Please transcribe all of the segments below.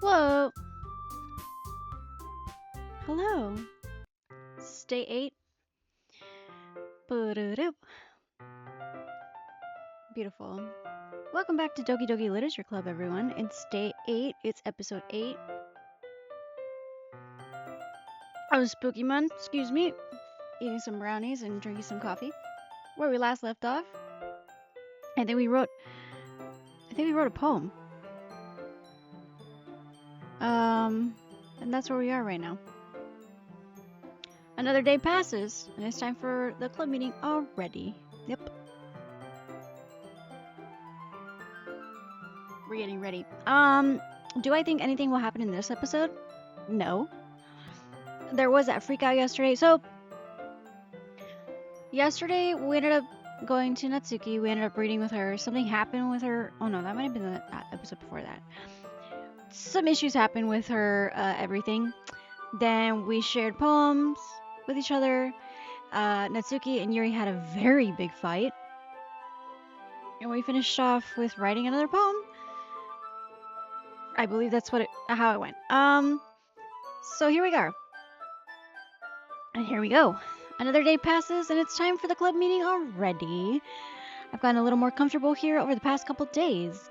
Whoa! Hello. Stay 8. Ba-da-doo. Beautiful. Welcome back to Doki Doki Literature Club, everyone. It's day 8. It's episode 8. Oh, spooky month, excuse me. Eating some brownies and drinking some coffee. Where we last left off, I think we wrote a poem. And that's where we are right now. Another day passes, and it's time for the club meeting already. Yep. We're getting ready. Do I think anything will happen in this episode? No. There was that freak out yesterday. So, yesterday we ended up going to Natsuki. We ended up reading with her. Something happened with her. Oh no, that might have been the episode before that. Some issues happened with her, everything. Then we shared poems with each other. Natsuki and Yuri had a very big fight. And we finished off with writing another poem. I believe that's how it went. So here we are. And here we go. Another day passes and it's time for the club meeting already. I've gotten a little more comfortable here over the past couple days.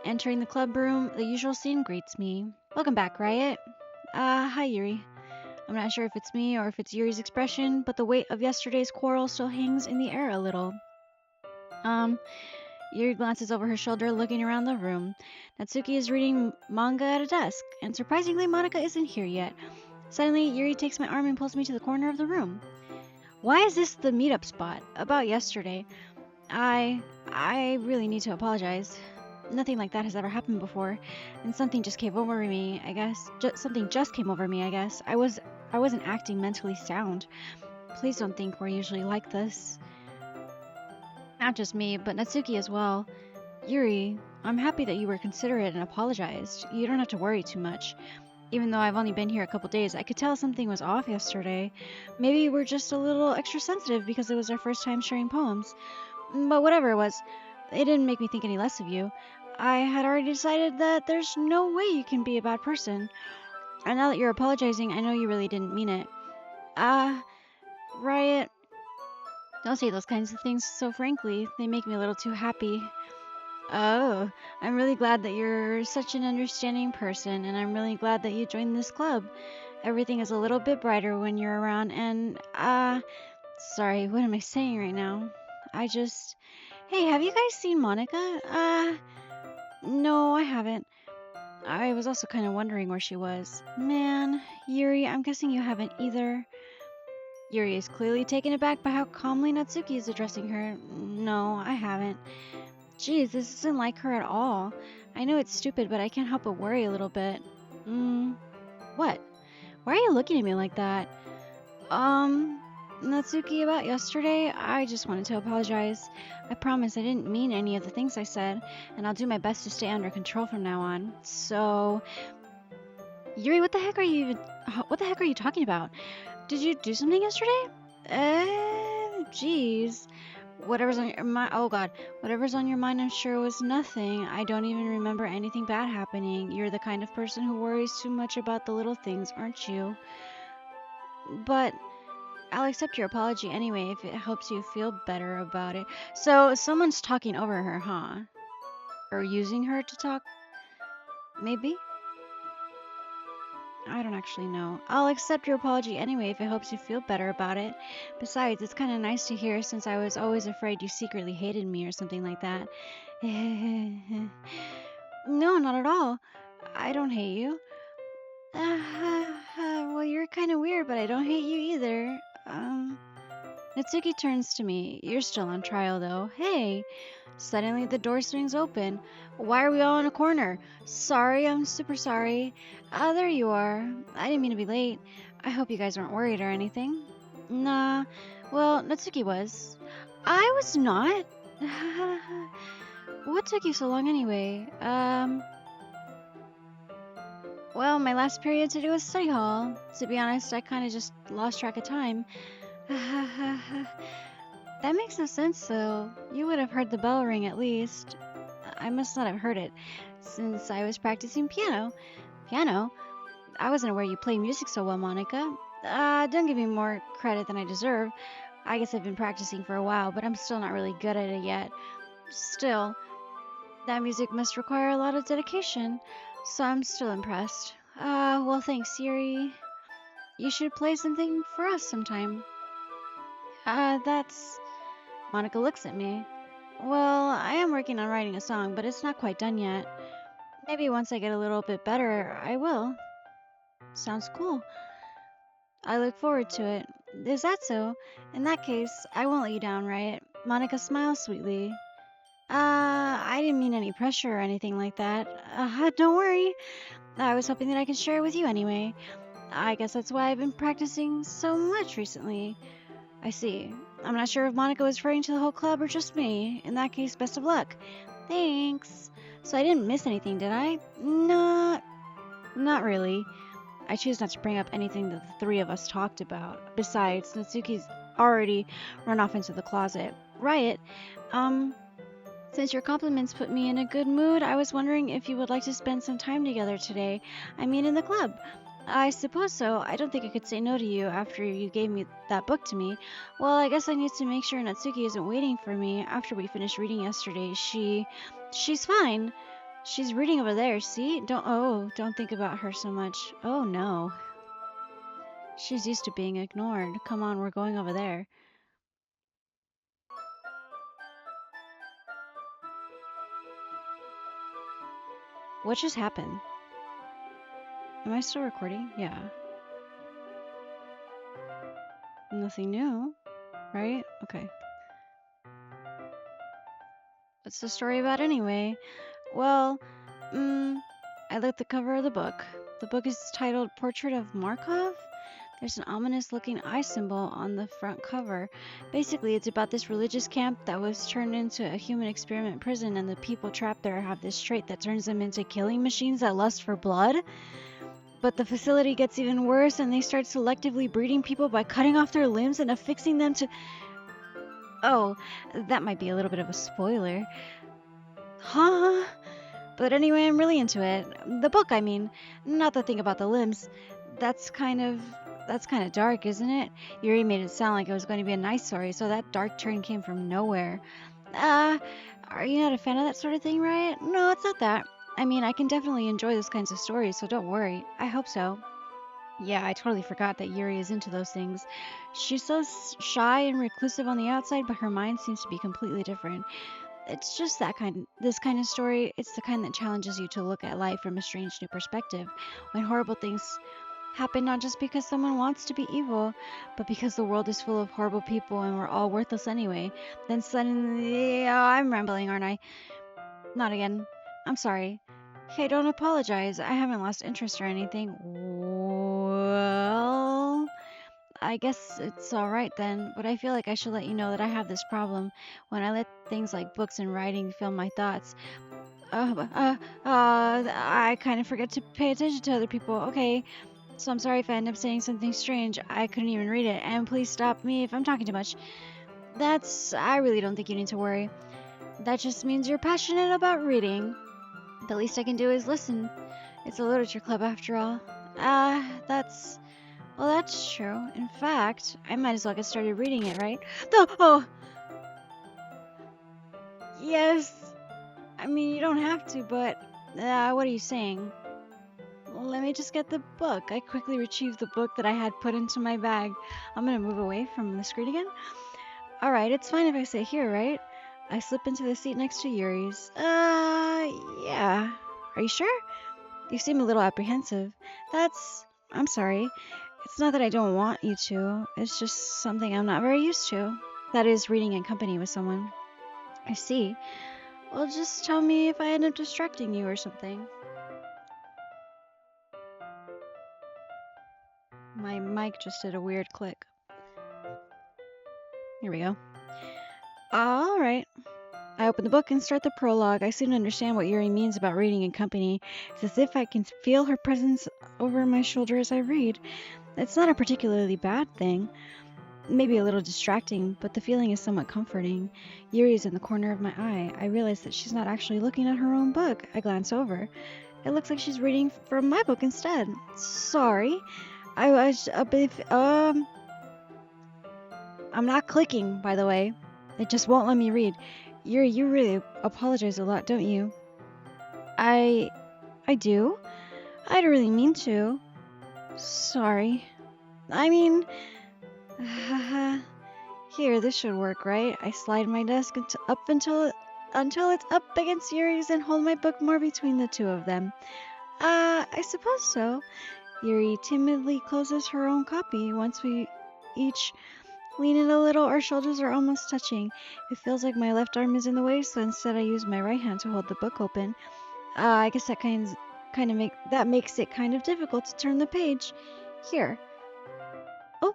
Entering the club room, the usual scene greets me. Welcome back, Riott. Hi, Yuri. I'm not sure if it's me or if it's Yuri's expression, but the weight of yesterday's quarrel still hangs in the air a little. Yuri glances over her shoulder, looking around the room. Natsuki is reading manga at a desk, and surprisingly, Monica isn't here yet. Suddenly, Yuri takes my arm and pulls me to the corner of the room. Why is this the meetup spot? About yesterday. I really need to apologize. Nothing like that has ever happened before, and something just came over me, I guess. Something just came over me, I guess. I wasn't acting mentally sound. Please don't think we're usually like this. Not just me, but Natsuki as well. Yuri, I'm happy that you were considerate and apologized. You don't have to worry too much. Even though I've only been here a couple days, I could tell something was off yesterday. Maybe we're just a little extra sensitive because it was our first time sharing poems. But whatever it was, it didn't make me think any less of you. I had already decided that there's no way you can be a bad person. And now that you're apologizing, I know you really didn't mean it. Riott, don't say those kinds of things so frankly. They make me a little too happy. Oh, I'm really glad that you're such an understanding person, and I'm really glad that you joined this club. Everything is a little bit brighter when you're around, and, sorry, what am I saying right now? Hey, have you guys seen Monica? No, I haven't. I was also kind of wondering where she was. Man, Yuri, I'm guessing you haven't either. Yuri is clearly taken aback by how calmly Natsuki is addressing her. No, I haven't. Geez, this isn't like her at all. I know it's stupid, but I can't help but worry a little bit. What? Why are you looking at me like that? Natsuki, about yesterday, I just wanted to apologize. I promise I didn't mean any of the things I said, and I'll do my best to stay under control from now on. So, Yuri, what the heck are you talking about? Did you do something yesterday? Jeez. Whatever's on your mind, oh god, whatever's on your mind, I'm sure was nothing. I don't even remember anything bad happening. You're the kind of person who worries too much about the little things, aren't you? But I'll accept your apology anyway if it helps you feel better about it. So someone's talking over her, huh? Or using her to talk? Maybe? I don't actually know. I'll accept your apology anyway if it helps you feel better about it. Besides, it's kind of nice to hear since I was always afraid you secretly hated me or something like that. No, not at all. I don't hate you. Well, you're kind of weird, but I don't hate you either. Natsuki turns to me. You're still on trial, though. Hey! Suddenly, the door swings open. Why are we all in a corner? Sorry, I'm super sorry. There you are. I didn't mean to be late. I hope you guys weren't worried or anything. Nah. Well, Natsuki was. I was not. What took you so long anyway? Well, my last period today was study hall. To be honest, I kind of just lost track of time. That makes no sense, though. You would have heard the bell ring at least. I must not have heard it. Since I was practicing piano. Piano? I wasn't aware you play music so well, Monica. Don't give me more credit than I deserve. I guess I've been practicing for a while, but I'm still not really good at it yet. Still, that music must require a lot of dedication, so I'm still impressed. Well, thanks, Yuri. You should play something for us sometime. That's... Monica looks at me. Well, I am working on writing a song, but it's not quite done yet. Maybe once I get a little bit better, I will. Sounds cool. I look forward to it. Is that so? In that case, I won't let you down, right? Monica smiles sweetly. I didn't mean any pressure or anything like that. Don't worry. I was hoping that I could share it with you anyway. I guess that's why I've been practicing so much recently. I see. I'm not sure if Monica was referring to the whole club or just me. In that case, best of luck. Thanks. So I didn't miss anything, did I? Not really. I choose not to bring up anything that the three of us talked about. Besides, Natsuki's already run off into the closet. Riott, since your compliments put me in a good mood, I was wondering if you would like to spend some time together today. I mean, in the club. I suppose so. I don't think I could say no to you after you gave me that book to me. Well, I guess I need to make sure Natsuki isn't waiting for me after we finished reading yesterday. She's fine. She's reading over there, see? Don't think about her so much. Oh, no. She's used to being ignored. Come on, we're going over there. What just happened? Am I still recording? Yeah. Nothing new, right? Okay. What's the story about anyway? Well, I like the cover of the book. The book is titled Portrait of Markov. There's an ominous looking eye symbol on the front cover. Basically, it's about this religious camp that was turned into a human experiment prison, and the people trapped there have this trait that turns them into killing machines that lust for blood. But the facility gets even worse, and they start selectively breeding people by cutting off their limbs and affixing them to... Oh, that might be a little bit of a spoiler. Huh? But anyway, I'm really into it. The book, I mean. Not the thing about the limbs. That's kind of dark, isn't it? Yuri made it sound like it was going to be a nice story, so that dark turn came from nowhere. Are you not a fan of that sort of thing, Riott? No, it's not that. I mean, I can definitely enjoy those kinds of stories, so don't worry. I hope so. Yeah, I totally forgot that Yuri is into those things. She's so shy and reclusive on the outside, but her mind seems to be completely different. It's just this kind of story. It's the kind that challenges you to look at life from a strange new perspective. When horrible things happen, not just because someone wants to be evil, but because the world is full of horrible people and we're all worthless anyway. Then suddenly, I'm rambling, aren't I? Not again. I'm sorry. Hey, don't apologize. I haven't lost interest or anything. Well, I guess it's alright then, but I feel like I should let you know that I have this problem. When I let things like books and writing fill my thoughts, I kind of forget to pay attention to other people. Okay, so I'm sorry if I end up saying something strange. I couldn't even read it, and please stop me if I'm talking too much. I really don't think you need to worry. That just means you're passionate about reading. The least I can do is listen. It's a literature club after all. That's true. In fact, I might as well get started reading it, right? Oh! Yes! I mean, you don't have to, but... what are you saying? Let me just get the book. I quickly retrieved the book that I had put into my bag. I'm gonna move away from the screen again. Alright, it's fine if I sit here, right? I slip into the seat next to Yuri's. Yeah. Are you sure? You seem a little apprehensive. I'm sorry. It's not that I don't want you to. It's just something I'm not very used to. That is, reading in company with someone. I see. Well, just tell me if I end up distracting you or something. My mic just did a weird click. Here we go. Alright. I open the book and start the prologue. I soon understand what Yuri means about reading in company. It's as if I can feel her presence over my shoulder as I read. It's not a particularly bad thing. maybe a little distracting, but the feeling is somewhat comforting. Yuri is in the corner of my eye. I realize that she's not actually looking at her own book. I glance over. It looks like she's reading from my book instead. Sorry. I was a bit, I'm not clicking, by the way. It just won't let me read. Yuri, you really apologize a lot, don't you? I do? I don't really mean to. Sorry. I mean, here, this should work, right? I slide my desk up until it's up against Yuri's and hold my book more between the two of them. I suppose so. Yuri timidly closes her own copy. Once we each lean in a little, our shoulders are almost touching. It feels like my left arm is in the way, so instead I use my right hand to hold the book open. I guess that makes it kind of difficult to turn the page. Here. Oh,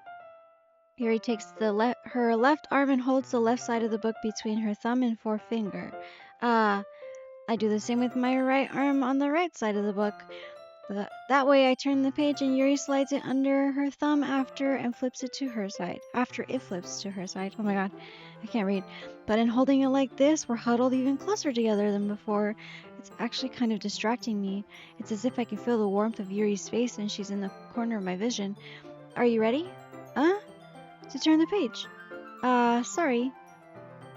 Yuri takes her left arm and holds the left side of the book between her thumb and forefinger. I do the same with my right arm on the right side of the book. That way I turn the page and Yuri slides it under her thumb after it flips to her side. Oh my god, I can't read. But in holding it like this, we're huddled even closer together than before. It's actually kind of distracting me. It's as if I can feel the warmth of Yuri's face and she's in the corner of my vision. Are you ready? To turn the page. Sorry.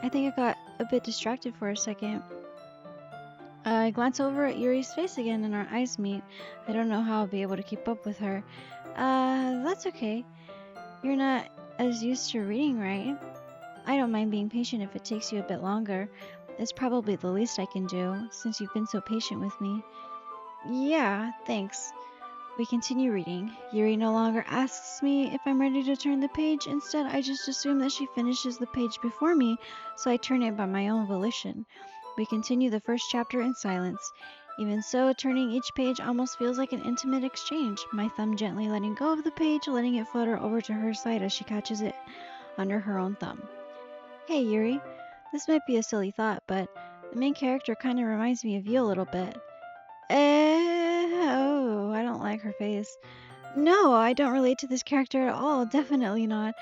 I think I got a bit distracted for a second. I glance over at Yuri's face again and our eyes meet. I don't know how I'll be able to keep up with her. That's okay. You're not as used to reading, right? I don't mind being patient if it takes you a bit longer. It's probably the least I can do, since you've been so patient with me. Yeah, thanks. We continue reading. Yuri no longer asks me if I'm ready to turn the page. Instead, I just assume that she finishes the page before me, so I turn it by my own volition. We continue the first chapter in silence. Even so, turning each page almost feels like an intimate exchange, my thumb gently letting go of the page, letting it flutter over to her side as she catches it under her own thumb. Hey, Yuri. This might be a silly thought, but the main character kind of reminds me of you a little bit. Oh, I don't like her face. No, I don't relate to this character at all. Definitely not.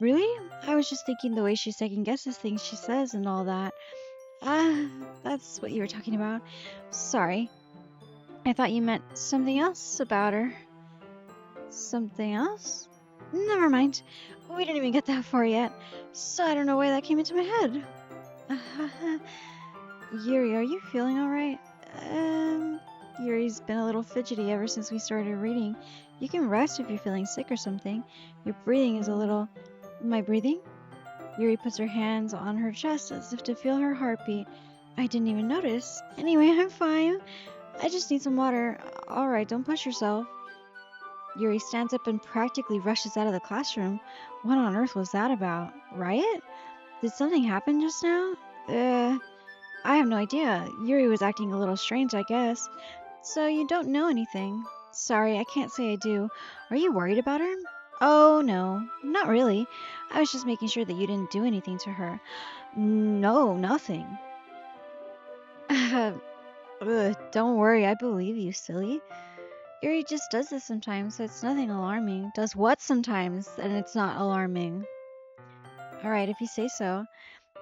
Really? I was just thinking the way she second guesses things she says and all that. That's what you were talking about. Sorry. I thought you meant something else about her. Something else? Never mind. We didn't even get that far yet, so I don't know why that came into my head. Yuri, are you feeling alright? Yuri's been a little fidgety ever since we started reading. You can rest if you're feeling sick or something. Your breathing is a little... My breathing? Yuri puts her hands on her chest as if to feel her heartbeat. I didn't even notice. Anyway, I'm fine. I just need some water. Alright, don't push yourself. Yuri stands up and practically rushes out of the classroom. What on earth was that about? Riott? Did something happen just now? I have no idea. Yuri was acting a little strange, I guess. So you don't know anything? Sorry, I can't say I do. Are you worried about her? Oh, no. Not really. I was just making sure that you didn't do anything to her. No, nothing. Don't worry, I believe you, silly. Yuri just does this sometimes, so it's nothing alarming. Does what sometimes, and it's not alarming. Alright, if you say so.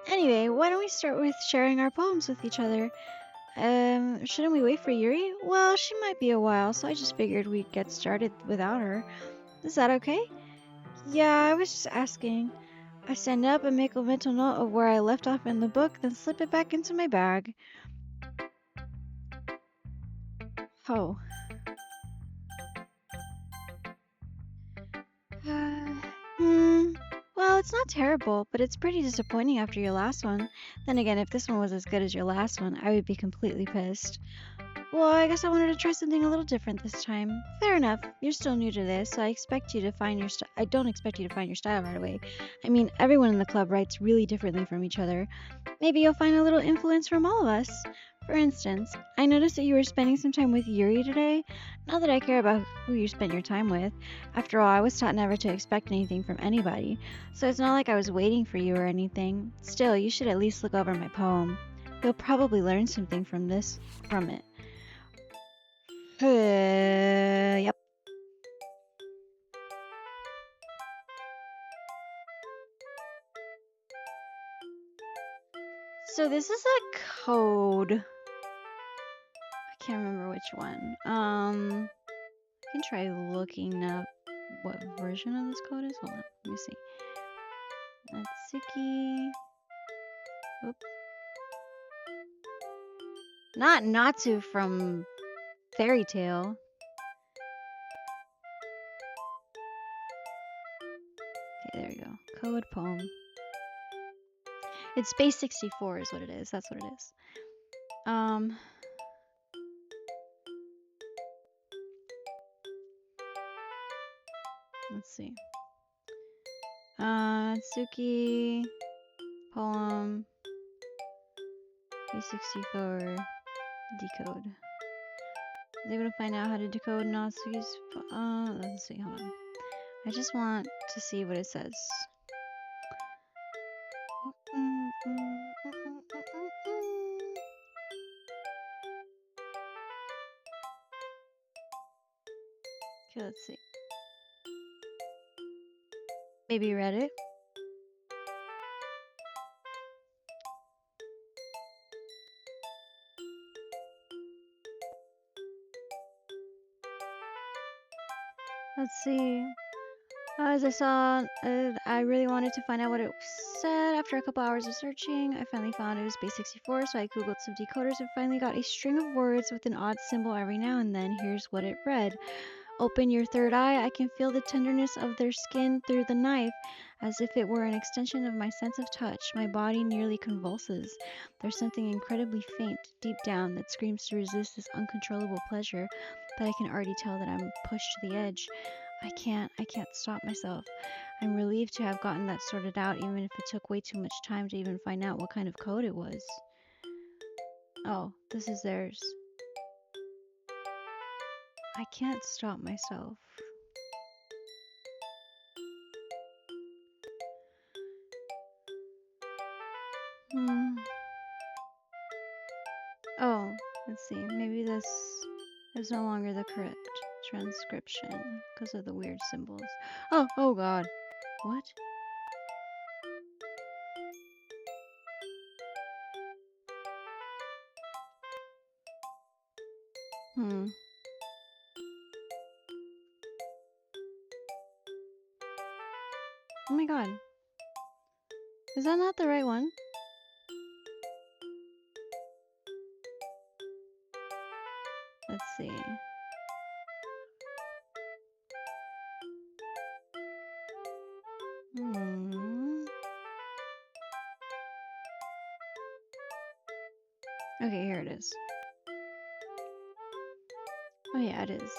Anyway, why don't we start with sharing our poems with each other? Shouldn't we wait for Yuri? Well, she might be a while, so I just figured we'd get started without her. Is that okay? Yeah, I was just asking. I stand up and make a mental note of where I left off in the book, then slip it back into my bag. Oh. Well, it's not terrible, but it's pretty disappointing after your last one. Then again, if this one was as good as your last one, I would be completely pissed. Well, I guess I wanted to try something a little different this time. Fair enough. You're still new to this, so I expect you to find your I don't expect you to find your style right away. I mean, everyone in the club writes really differently from each other. Maybe you'll find a little influence from all of us. For instance, I noticed that you were spending some time with Yuri today. Not that I care about who you spent your time with. After all, I was taught never to expect anything from anybody, so it's not like I was waiting for you or anything. Still, you should at least look over my poem. You'll probably learn something from it. Yep. So this is a code. I can't remember which one. I can try looking up what version of this code is. Hold on, let me see. Natsuki. Oop. Not Natsu from Fairy Tale. Okay, there we go. Code poem. It's Space 64 is what it is. That's what it is. Let's see. Natsuki poem P64 decode. I was able to find out how to decode Natsuki's. Let's see. Hold on. I just want to see what it says. Okay, let's see. Maybe Reddit. Let's see. As I saw, I really wanted to find out what it said. After a couple hours of searching, I finally found it was Base 64, so I googled some decoders and finally got a string of words with an odd symbol every now and then. Here's what it read. Open your third eye. I can feel the tenderness of their skin through the knife, as if it were an extension of my sense of touch. My body nearly convulses. There's something incredibly faint, deep down, that screams to resist this uncontrollable pleasure, but I can already tell that I'm pushed to the edge. I can't stop myself. I'm relieved to have gotten that sorted out, even if it took way too much time to even find out what kind of code it was. Oh, this is theirs. I can't stop myself. Oh, let's see. Maybe this is no longer the correct transcription because of the weird symbols. Oh god. What? Oh my god. Is that not the right one? Let's see. Okay, here it is. Oh yeah, it is.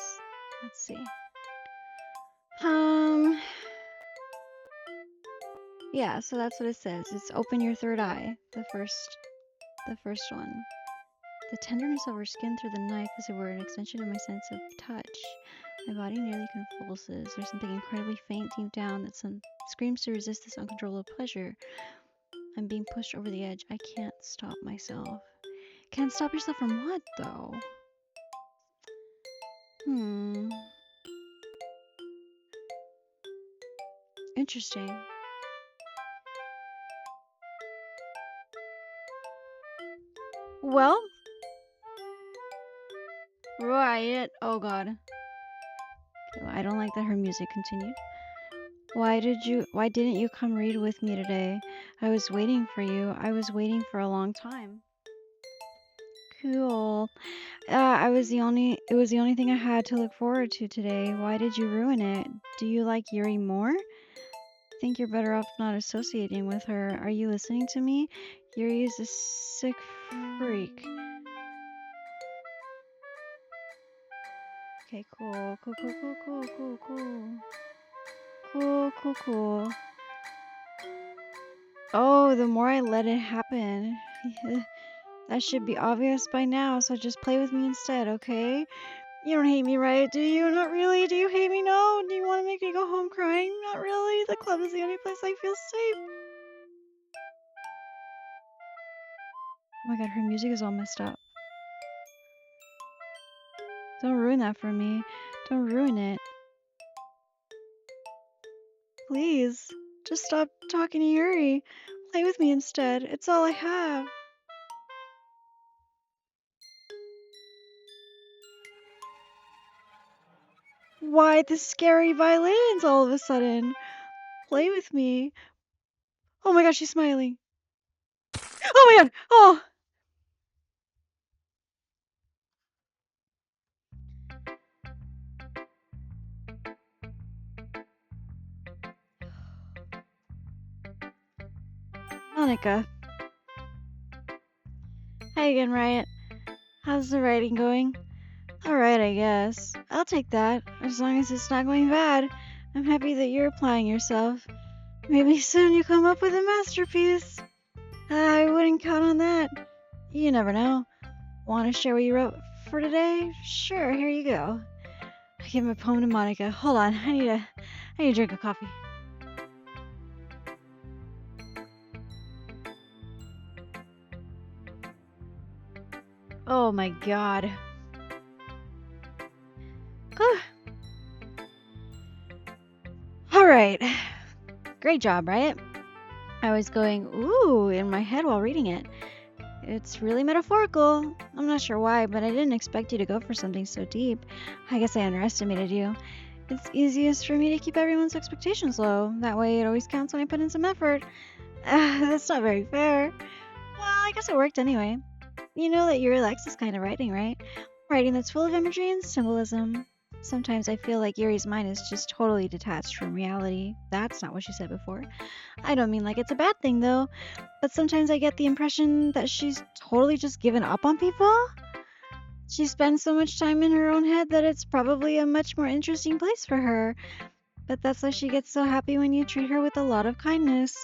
Let's see. Yeah, so that's what it says. It's open your third eye. The first one. The tenderness of her skin through the knife as it were an extension of my sense of touch. My body nearly convulses. There's something incredibly faint deep down that screams to resist this uncontrollable pleasure. I'm being pushed over the edge. I can't stop myself. Can't stop yourself from what, though? Interesting. Well, Riott. Oh god. Okay, well, I don't like that her music continued. Why didn't you come read with me today? I was waiting for you. I was waiting for a long time. Cool. It was the only thing I had to look forward to today. Why did you ruin it? Do you like Yuri more? I think you're better off not associating with her. Are you listening to me? Yuri is a sick freak. Okay, cool. Oh, the more I let it happen. That should be obvious by now, so just play with me instead, okay? You don't hate me, right? Do you? Not really? Do you hate me? No? Do you want to make me go home crying? Not really. The club is the only place I feel safe. Oh my god, her music is all messed up. Don't ruin that for me. Don't ruin it. Please, just stop talking to Yuri. Play with me instead. It's all I have. Why the scary violins all of a sudden? Play with me. Oh my gosh, she's smiling. Oh my god! Oh! Monica. Hi again, Riott. How's the writing going? Alright, I guess. I'll take that, as long as it's not going bad. I'm happy that you're applying yourself. Maybe soon you come up with a masterpiece. I wouldn't count on that. You never know. Want to share what you wrote for today? Sure, here you go. I give my poem to Monica. Hold on, I need a drink of coffee. Oh my god. Alright. Great job, right? I was going, ooh, in my head while reading it. It's really metaphorical. I'm not sure why, but I didn't expect you to go for something so deep. I guess I underestimated you. It's easiest for me to keep everyone's expectations low. That way it always counts when I put in some effort. That's not very fair. Well, I guess it worked anyway. You know that Yuri likes this kind of writing, right? Writing that's full of imagery and symbolism. Sometimes I feel like Yuri's mind is just totally detached from reality. That's not what she said before. I don't mean like it's a bad thing though, but sometimes I get the impression that she's totally just given up on people. She spends so much time in her own head that it's probably a much more interesting place for her. But that's why she gets so happy when you treat her with a lot of kindness.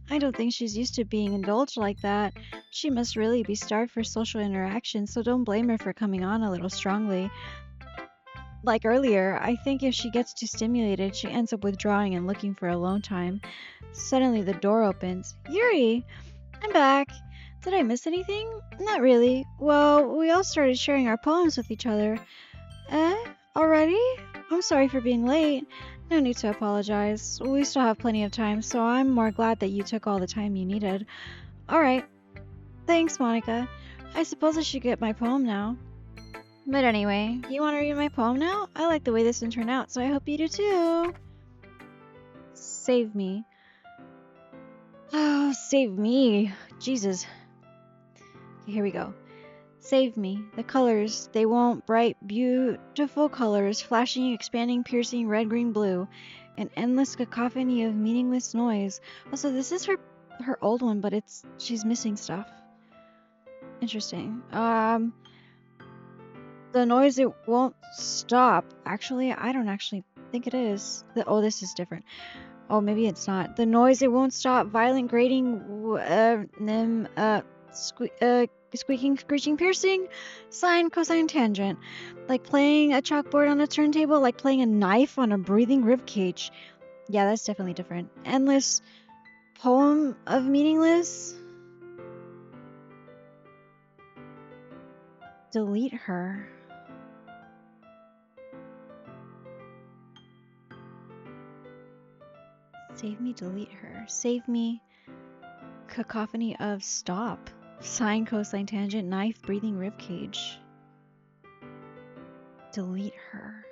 I don't think she's used to being indulged like that. She must really be starved for social interaction, so don't blame her for coming on a little strongly. Like earlier, I think if she gets too stimulated, she ends up withdrawing and looking for alone time. Suddenly the door opens. Yuri! I'm back. Did I miss anything? Not really. Well, we all started sharing our poems with each other. Eh? Already? I'm sorry for being late. No need to apologize. We still have plenty of time, so I'm more glad that you took all the time you needed. Alright. Thanks, Monica. I suppose I should get my poem now. But anyway, you want to read my poem now? I like the way this one turned out, so I hope you do too. Save me. Oh, save me. Jesus. Okay, here we go. Save me. The colors, they won't bright, beautiful colors, flashing, expanding, piercing, red, green, blue. An endless cacophony of meaningless noise. Also, this is her old one, but she's missing stuff. Interesting. The noise, it won't stop. Actually, I don't actually think it is. Oh, this is different. Oh, maybe it's not. The noise, it won't stop. Violent grating, squeaking, screeching, piercing, sine, cosine, tangent. Like playing a chalkboard on a turntable, like playing a knife on a breathing ribcage. Yeah, that's definitely different. Endless poem of meaningless. Delete her. Save me, delete her. Save me. Cacophony of stop. Sine, cosine, tangent, knife, breathing ribcage. Delete her.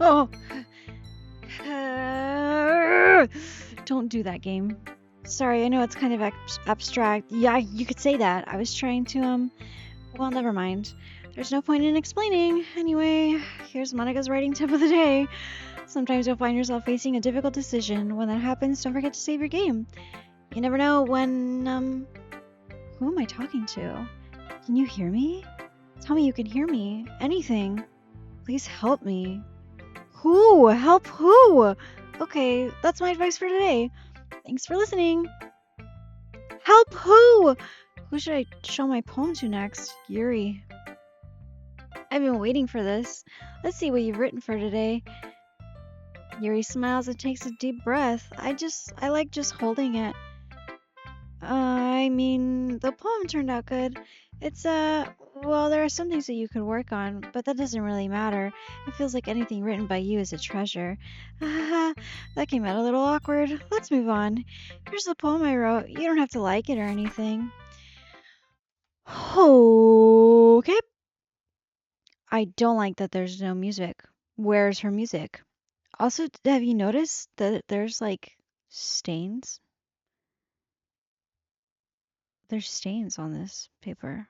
Oh! Don't do that, game. Sorry, I know it's kind of abstract. Yeah, you could say that. I was trying to, well, never mind. There's no point in explaining. Anyway, here's Monica's writing tip of the day. Sometimes you'll find yourself facing a difficult decision. When that happens, don't forget to save your game. You never know when, who am I talking to? Can you hear me? Tell me you can hear me. Anything. Please help me. Who? Help who? Okay, that's my advice for today. Thanks for listening. Help who? Who should I show my poem to next? Yuri. I've been waiting for this. Let's see what you've written for today. Yuri smiles and takes a deep breath. I like just holding it. I mean, the poem turned out good. It's, well, there are some things that you could work on, but that doesn't really matter. It feels like anything written by you is a treasure. That came out a little awkward. Let's move on. Here's the poem I wrote. You don't have to like it or anything. Okay. I don't like that there's no music. Where's her music? Also, have you noticed that there's like stains? There's stains on this paper.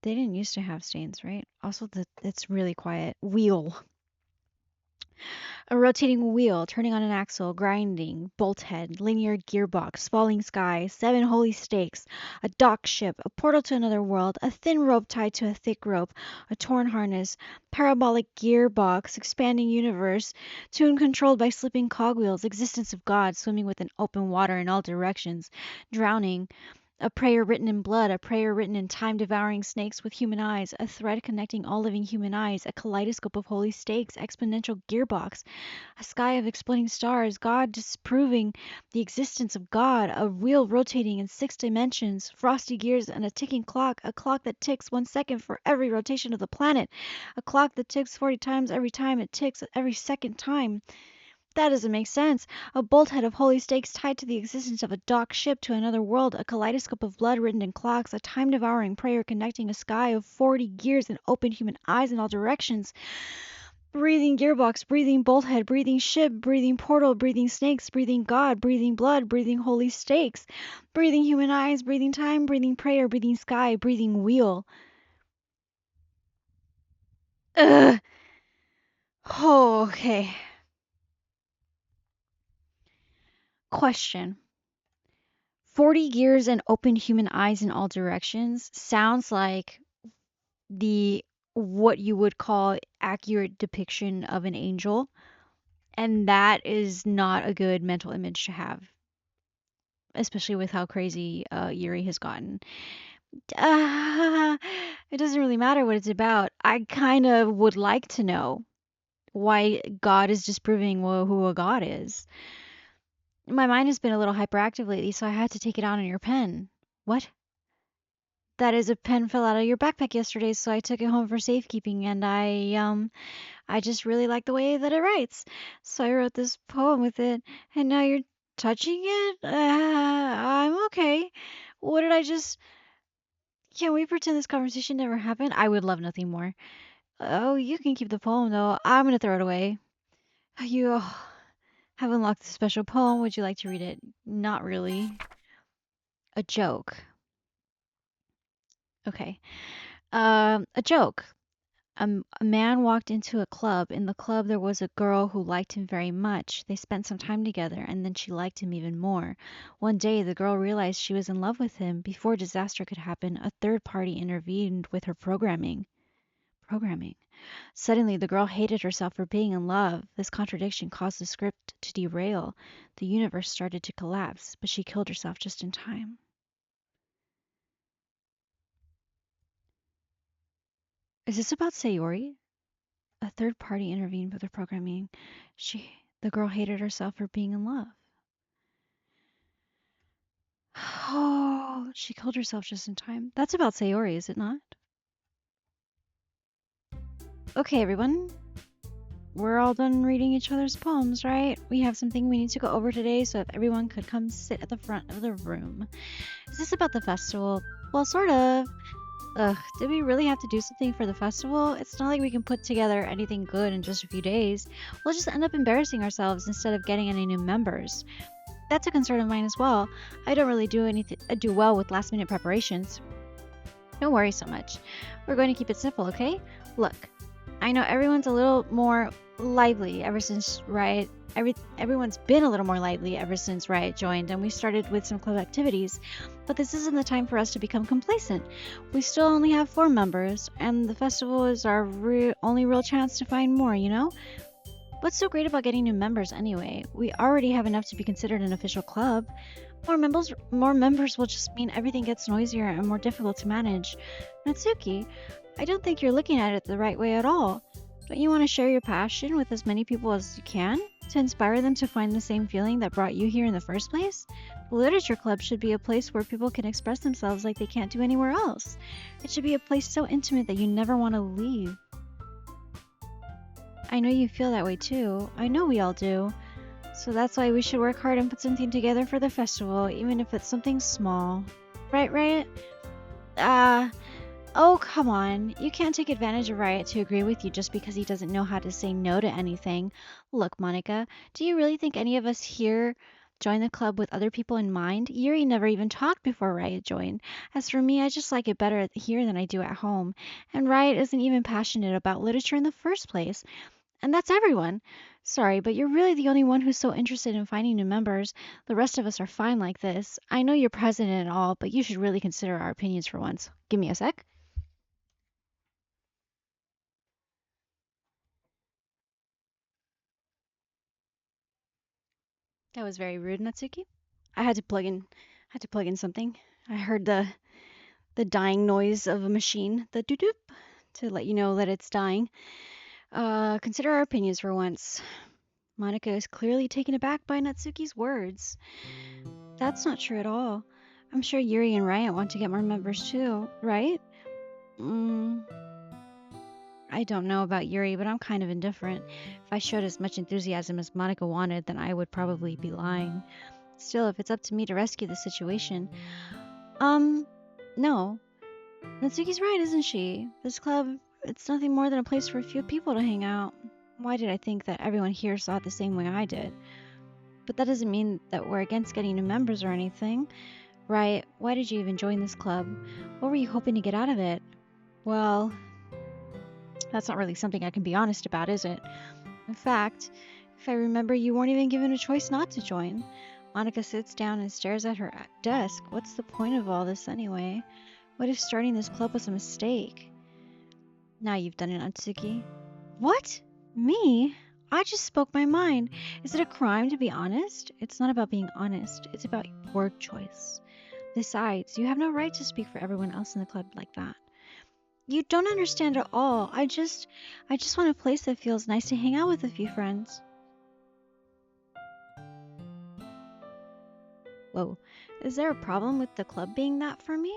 They didn't used to have stains, right? Also, it's really quiet. Wheel. A rotating wheel, turning on an axle, grinding, bolt head, linear gearbox, falling sky, 7 holy stakes, a dock ship, a portal to another world, a thin rope tied to a thick rope, a torn harness, parabolic gearbox, expanding universe, tune controlled by slipping cogwheels, existence of God, swimming within open water in all directions, drowning, a prayer written in blood, a prayer written in time-devouring snakes with human eyes, a thread connecting all living human eyes, a kaleidoscope of holy stakes, exponential gearbox, a sky of exploding stars, God disproving the existence of God, a wheel rotating in 6 dimensions, frosty gears and a ticking clock, a clock that ticks 1 second for every rotation of the planet, a clock that ticks 40 times every time it ticks every second time. That doesn't make sense. A bolthead of holy stakes tied to the existence of a docked ship to another world, a kaleidoscope of blood written in clocks, a time-devouring prayer connecting a sky of 40 gears and open human eyes in all directions. Breathing gearbox, breathing bolthead, breathing ship, breathing portal, breathing snakes, breathing God, breathing blood, breathing holy stakes, breathing human eyes, breathing time, breathing prayer, breathing sky, breathing wheel. Ugh. Oh, okay. Question. 40 gears and open human eyes in all directions sounds like the what you would call accurate depiction of an angel, and that is not a good mental image to have, especially with how crazy Yuri has gotten. Uh, it doesn't really matter what it's about. I kind of would like to know why God is disproving who a god is. My mind has been a little hyperactive lately, so I had to take it out on your pen. What? That is, a pen fell out of your backpack yesterday, so I took it home for safekeeping, and I just really like the way that it writes. So I wrote this poem with it, and now you're touching it? I'm okay. What did I just... Can we pretend this conversation never happened? I would love nothing more. Oh, you can keep the poem, though. I'm gonna throw it away. You have unlocked a special poem. Would you like to read it? Not really. A joke. Okay. A joke. A man walked into a club. In the club, there was a girl who liked him very much. They spent some time together, and then she liked him even more. One day, the girl realized she was in love with him. Before disaster could happen, a third party intervened with her programming. Programming. Suddenly, the girl hated herself for being in love. This contradiction caused the script to derail. The universe started to collapse, but she killed herself just in time. Is this about Sayori? A third party intervened with her programming. The girl hated herself for being in love. Oh, she killed herself just in time. That's about Sayori, is it not? Okay, everyone. We're all done reading each other's poems, right? We have something we need to go over today, so if everyone could come sit at the front of the room. Is this about the festival? Well, sort of. Ugh, did we really have to do something for the festival? It's not like we can put together anything good in just a few days. We'll just end up embarrassing ourselves instead of getting any new members. That's a concern of mine as well. I don't really do well with last minute preparations. Don't worry so much. We're going to keep it simple, okay? Look, I know everyone's a little more lively ever since Riott. Everyone's been a little more lively ever since Riott joined, and we started with some club activities. But this isn't the time for us to become complacent. We still only have 4 members, and the festival is our only real chance to find more, you know? What's so great about getting new members anyway? We already have enough to be considered an official club. More members will just mean everything gets noisier and more difficult to manage. Natsuki, I don't think you're looking at it the right way at all. Don't you want to share your passion with as many people as you can? To inspire them to find the same feeling that brought you here in the first place? The Literature Club should be a place where people can express themselves like they can't do anywhere else. It should be a place so intimate that you never want to leave. I know you feel that way too. I know we all do. So that's why we should work hard and put something together for the festival, even if it's something small. Right, Riott? Oh, come on. You can't take advantage of Riott to agree with you just because he doesn't know how to say no to anything. Look, Monica, do you really think any of us here join the club with other people in mind? Yuri never even talked before Riott joined. As for me, I just like it better here than I do at home. And Riott isn't even passionate about literature in the first place. And that's everyone. Sorry, but you're really the only one who's so interested in finding new members. The rest of us are fine like this. I know you're president and all, but you should really consider our opinions for once. Give me a sec. That was very rude, Natsuki. I had to plug in something. I heard the dying noise of a machine, the doop doop, to let you know that it's dying. Consider our opinions for once. Monica is clearly taken aback by Natsuki's words. That's not true at all. I'm sure Yuri and Riot want to get more members too, right? Mm, I don't know about Yuri, but I'm kind of indifferent. If I showed as much enthusiasm as Monica wanted, then I would probably be lying. Still, if it's up to me to rescue the situation, um, no. Natsuki's right, isn't she? This club, it's nothing more than a place for a few people to hang out. Why did I think that everyone here saw it the same way I did? But that doesn't mean that we're against getting new members or anything. Right, why did you even join this club? What were you hoping to get out of it? Well, that's not really something I can be honest about, is it? In fact, if I remember, you weren't even given a choice not to join. Monica sits down and stares at her desk. What's the point of all this anyway? What if starting this club was a mistake? Now you've done it, Natsuki. What? Me? I just spoke my mind. Is it a crime to be honest? It's not about being honest. It's about word choice. Besides, you have no right to speak for everyone else in the club like that. You don't understand at all. I just want a place that feels nice to hang out with a few friends. Whoa. Is there a problem with the club being that for me?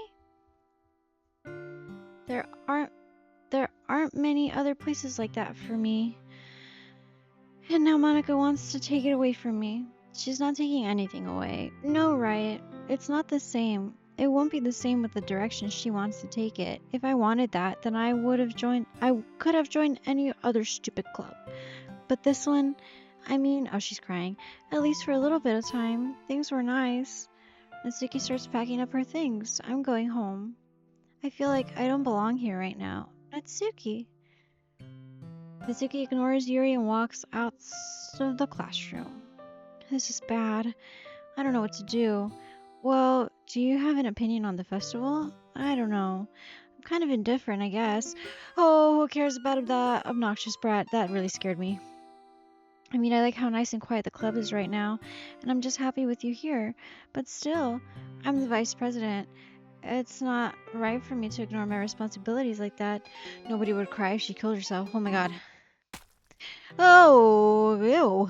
There aren't there aren't many other places like that for me. And now Monica wants to take it away from me. She's not taking anything away. No, Riot. It's not the same. It won't be the same with the direction she wants to take it. If I wanted that, then I could have joined any other stupid club. But this one, oh, she's crying. At least for a little bit of time, things were nice. Natsuki starts packing up her things. I'm going home. I feel like I don't belong here right now. Natsuki. Natsuki ignores Yuri and walks out of the classroom. This is bad. I don't know what to do. Well, do you have an opinion on the festival? I don't know. I'm kind of indifferent, I guess. Oh, who cares about that obnoxious brat? That really scared me. I like how nice and quiet the club is right now, and I'm just happy with you here. But still, I'm the vice president. It's not right for me to ignore my responsibilities like that. Nobody would cry if she killed herself. Oh my god. Oh, ew.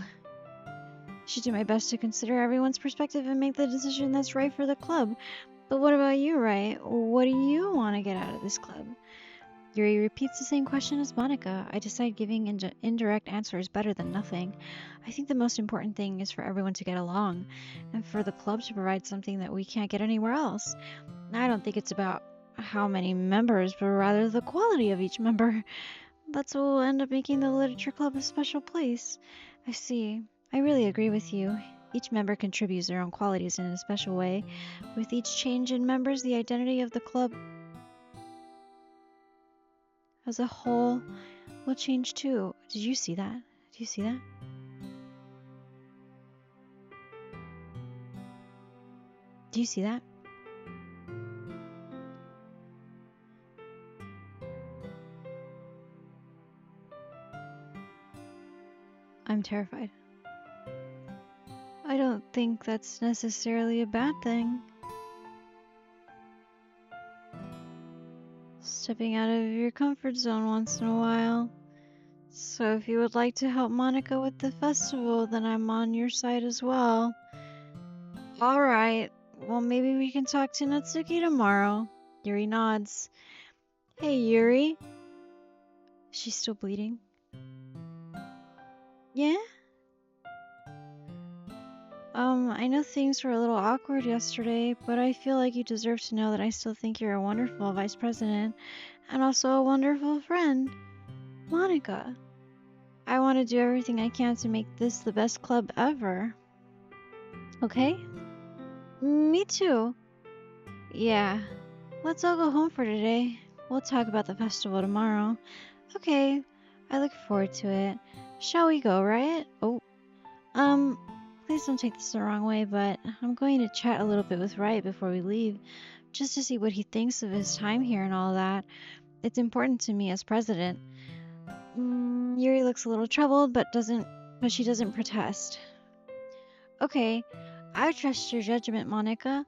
Should do my best to consider everyone's perspective and make the decision that's right for the club. But what about you, Ray? What do you want to get out of this club? Yuri repeats the same question as Monica. I decide giving indirect answer is better than nothing. I think the most important thing is for everyone to get along, and for the club to provide something that we can't get anywhere else. I don't think it's about how many members, but rather the quality of each member. That's what will end up making the literature club a special place. I see. I really agree with you. Each member contributes their own qualities in a special way. With each change in members, the identity of the club as a whole will change too. Did you see that? Do you see that? Do you see that? I'm terrified. I don't think that's necessarily a bad thing. Stepping out of your comfort zone once in a while. So if you would like to help Monica with the festival, then I'm on your side as well. Alright, well maybe we can talk to Natsuki tomorrow. Yuri nods. Hey Yuri. She's still bleeding. Yeah? I know things were a little awkward yesterday, but I feel like you deserve to know that I still think you're a wonderful vice president and also a wonderful friend. Monica, I want to do everything I can to make this the best club ever. Okay? Me too. Yeah. Let's all go home for today. We'll talk about the festival tomorrow. Okay. I look forward to it. Shall we go, Riott? Oh, please don't take this the wrong way, but I'm going to chat a little bit with Riott before we leave, just to see what he thinks of his time here and all that. It's important to me as president. Yuri looks a little troubled, but she doesn't protest. Okay, I trust your judgment, Monica.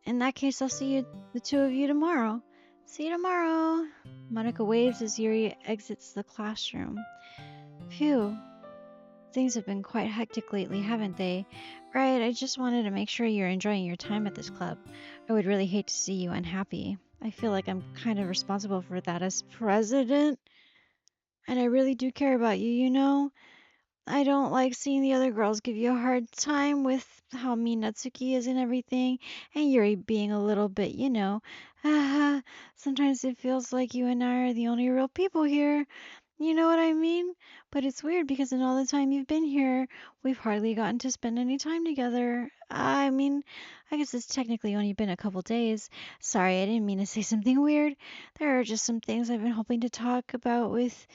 In that case, I'll see the two of you tomorrow. See you tomorrow. Monica waves as Yuri exits the classroom. Phew. Things have been quite hectic lately, haven't they? Right, I just wanted to make sure you're enjoying your time at this club. I would really hate to see you unhappy. I feel like I'm kind of responsible for that as president. And I really do care about you, you know? I don't like seeing the other girls give you a hard time with how mean Natsuki is and everything, and Yuri being a little bit, you know. Sometimes it feels like you and I are the only real people here. You know what I mean? But it's weird because in all the time you've been here, we've hardly gotten to spend any time together. I mean, I guess it's technically only been a couple days. Sorry, I didn't mean to say something weird. There are just some things I've been hoping to talk about with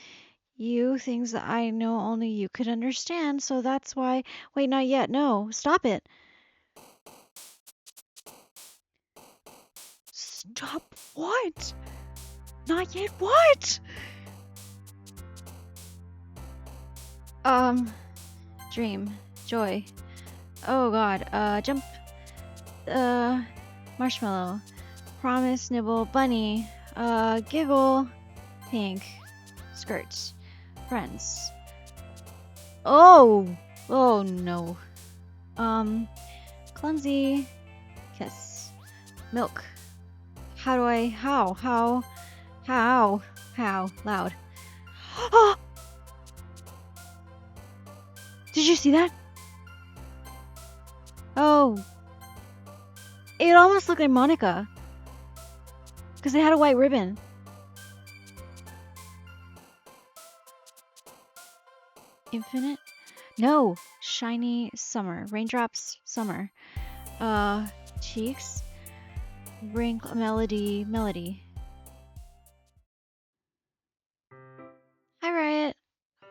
you, things that I know only you could understand, so that's why. Wait, not yet. No, stop it. Stop what? Not yet what? Dream, joy. Oh god, jump, marshmallow, promise, nibble, bunny, giggle, pink, skirts, friends. Oh, oh no. Clumsy, kiss, milk. How do I, how, loud. Oh! Did you see that? Oh. It almost looked like Monica. Because they had a white ribbon. Infinite? No. Shiny summer. Raindrops summer. Cheeks. Wrinkle melody. Hi, Riott.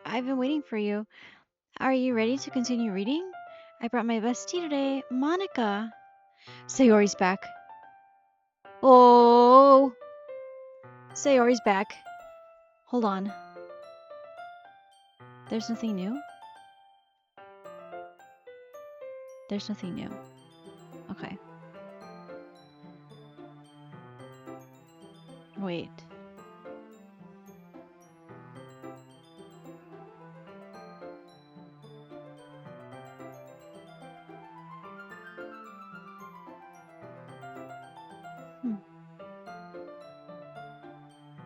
I've been waiting for you. Are you ready to continue reading? I brought my bestie today, Monica. Sayori's back. Oh. Sayori's back. Hold on. There's nothing new? There's nothing new. Okay. Wait.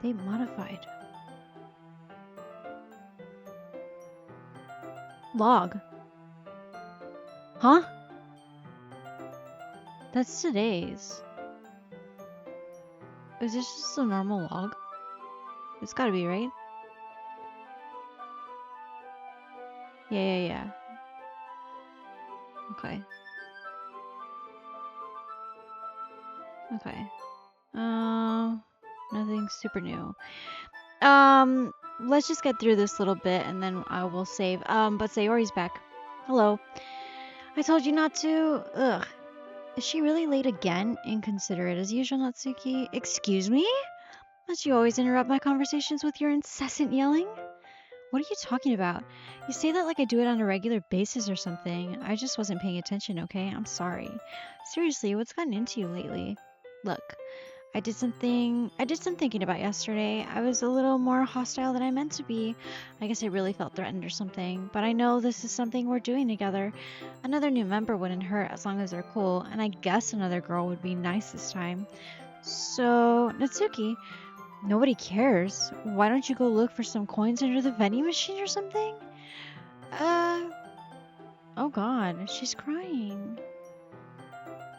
They modified. Log. Huh? That's today's. Is this just a normal log? It's gotta be, right? Yeah. Okay. Nothing super new. Let's just get through this little bit and then I will save. But Sayori's back. Hello. I told you not to. Ugh. Is she really late again? Inconsiderate as usual, Natsuki. Excuse me? Must you always interrupt my conversations with your incessant yelling? What are you talking about? You say that like I do it on a regular basis or something. I just wasn't paying attention, okay? I'm sorry. Seriously, what's gotten into you lately? Look, I did some thinking about yesterday. I was a little more hostile than I meant to be. I guess I really felt threatened or something. But I know this is something we're doing together. Another new member wouldn't hurt as long as they're cool. And I guess another girl would be nice this time. So, Natsuki, nobody cares. Why don't you go look for some coins under the vending machine or something? Uh, Oh god, she's crying.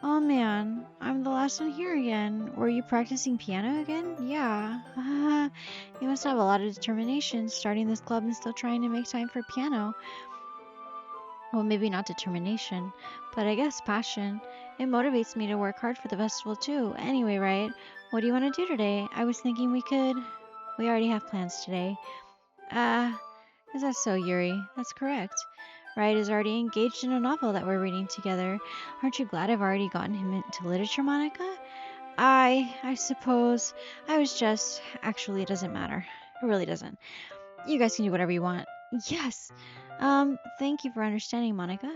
Oh man, I'm the last one here again. Were you practicing piano again? Yeah. You must have a lot of determination starting this club and still trying to make time for piano. Well, maybe not determination, but I guess passion. It motivates me to work hard for the festival too. Anyway, right? What do you want to do today? I was thinking we already have plans today. Is that so, Yuri? That's correct. Riott is already engaged in a novel that we're reading together. Aren't you glad I've already gotten him into literature, Monica? I suppose actually, it doesn't matter. It really doesn't. You guys can do whatever you want. Yes. Thank you for understanding, Monica.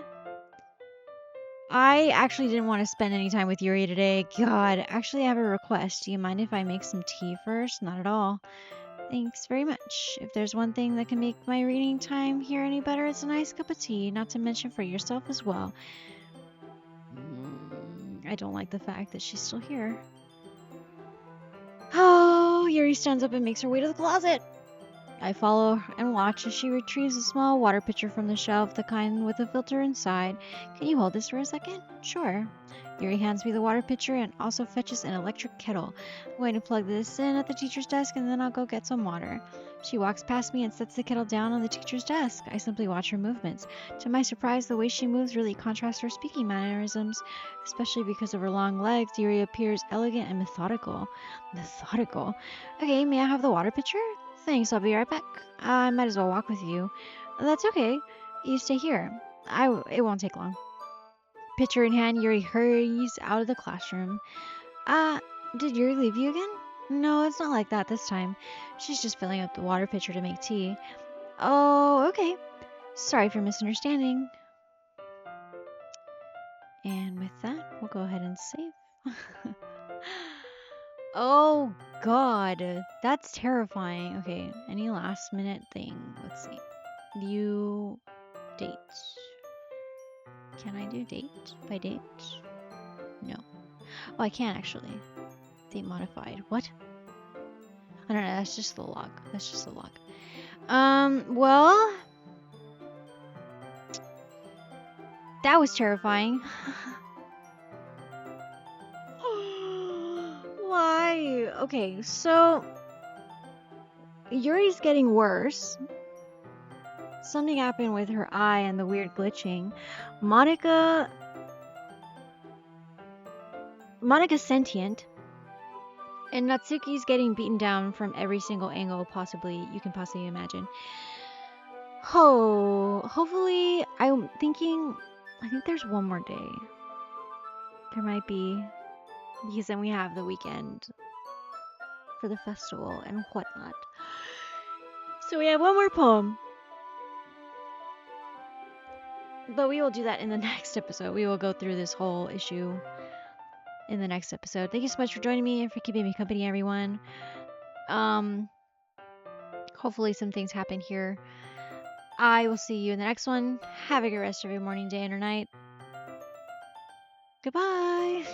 I actually didn't want to spend any time with Yuri today. God, actually, I have a request. Do you mind if I make some tea first? Not at all. Thanks very much. If there's one thing that can make my reading time here any better, it's a nice cup of tea, not to mention for yourself as well. I don't like the fact that she's still here. Oh, Yuri stands up and makes her way to the closet. I follow and watch as she retrieves a small water pitcher from the shelf, the kind with a filter inside. Can you hold this for a second? Sure. Yuri hands me the water pitcher and also fetches an electric kettle. I'm going to plug this in at the teacher's desk and then I'll go get some water. She walks past me and sets the kettle down on the teacher's desk. I simply watch her movements. To my surprise, the way she moves really contrasts her speaking mannerisms. Especially because of her long legs, Yuri appears elegant and methodical. Methodical? Okay, may I have the water pitcher? Thanks, I'll be right back. I might as well walk with you. That's okay. You stay here. It won't take long. Pitcher in hand, Yuri hurries out of the classroom. Uh, did Yuri leave you again? No, it's not like that this time. She's just filling up the water pitcher to make tea. Oh, okay. Sorry for misunderstanding. And with that, we'll go ahead and save. Oh god, that's terrifying. Okay, any last minute thing? Let's see. View date. Can I do date by date? No. Oh, I can actually. Date modified. What? I don't know. That's just the log. That's just the log. Well, that was terrifying. Why? Okay, so Yuri's getting worse. Something happened with her eye and the weird glitching. Monica's sentient. And Natsuki's getting beaten down from every single angle you can possibly imagine. Hopefully, I think there's one more day. There might be, because then we have the weekend for the festival and whatnot. So we have one more poem. But we will do that in the next episode. We will go through this whole issue in the next episode. Thank you so much for joining me and for keeping me company, everyone. Hopefully some things happen here. I will see you in the next one. Have a good rest of your morning, day, and or night. Goodbye.